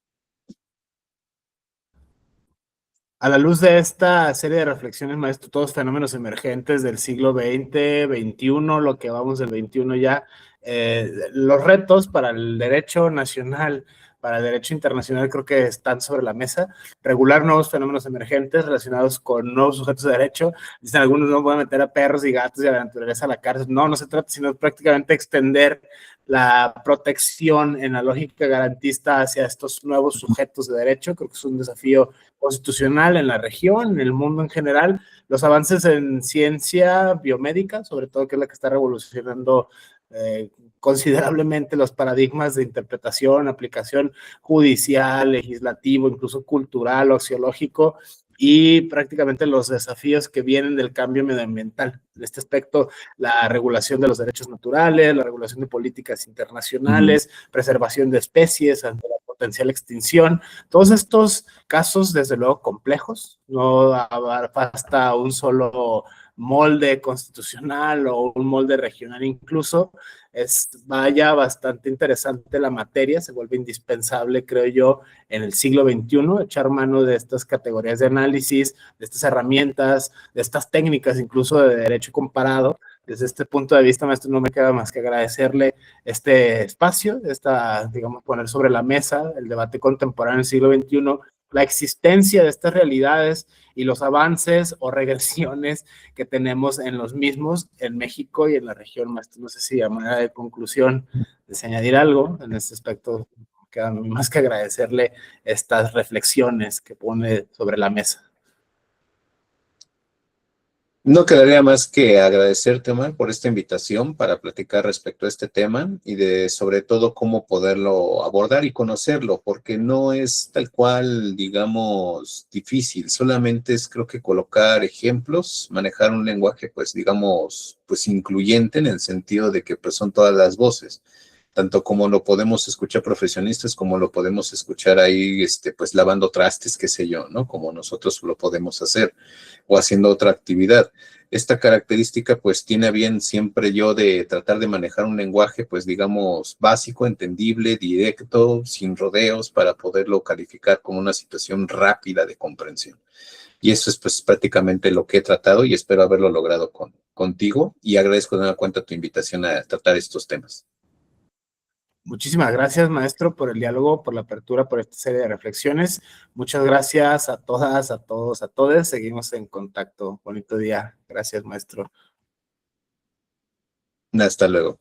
[SPEAKER 1] A la luz de esta serie de reflexiones, maestro, todos fenómenos emergentes del siglo XX, XXI, lo que vamos del XXI ya, Los retos para el derecho nacional, para el derecho internacional, creo que están sobre la mesa. Regular nuevos fenómenos emergentes relacionados con nuevos sujetos de derecho. Dicen algunos, no voy a meter a perros y gatos y a la naturaleza a la cárcel. No, no se trata, sino prácticamente extender la protección en la lógica garantista hacia estos nuevos sujetos de derecho. Creo que es un desafío constitucional en la región, en el mundo en general. Los avances en ciencia biomédica, sobre todo, que es la que está revolucionando considerablemente los paradigmas de interpretación, aplicación judicial, legislativo, incluso cultural o axiológico, y prácticamente los desafíos que vienen del cambio medioambiental. En este aspecto, la regulación de los derechos naturales, la regulación de políticas internacionales, preservación de especies ante la potencial extinción. Todos estos casos, desde luego, complejos, no basta un solo molde constitucional o un molde regional incluso. Vaya bastante interesante la materia, se vuelve indispensable, creo yo, en el siglo XXI, echar mano de estas categorías de análisis, de estas herramientas, de estas técnicas incluso de derecho comparado. Desde este punto de vista, maestro, no me queda más que agradecerle este espacio, digamos, poner sobre la mesa el debate contemporáneo del siglo XXI, la existencia de estas realidades y los avances o regresiones que tenemos en los mismos en México y en la región, maestro. No sé si a manera de conclusión desea añadir algo en este aspecto. Queda más que agradecerle estas reflexiones que pone sobre la mesa.
[SPEAKER 2] No quedaría más que agradecerte, Omar, por esta invitación para platicar respecto a este tema y de sobre todo cómo poderlo abordar y conocerlo, porque no es tal cual, digamos, difícil, solamente es creo que colocar ejemplos, manejar un lenguaje, pues digamos, pues incluyente en el sentido de que pues son todas las voces, tanto como lo podemos escuchar profesionistas, como lo podemos escuchar ahí, pues lavando trastes, qué sé yo, ¿no? Como nosotros lo podemos hacer o haciendo otra actividad. Esta característica pues tiene a bien siempre yo de tratar de manejar un lenguaje pues digamos básico, entendible, directo, sin rodeos para poderlo calificar como una situación rápida de comprensión. Y eso es pues prácticamente lo que he tratado y espero haberlo logrado contigo y agradezco de nueva cuenta tu invitación a tratar estos temas.
[SPEAKER 1] Muchísimas gracias, maestro, por el diálogo, por la apertura, por esta serie de reflexiones. Muchas gracias a todas, a todos, a todes. Seguimos en contacto. Bonito día. Gracias, maestro.
[SPEAKER 2] Hasta luego.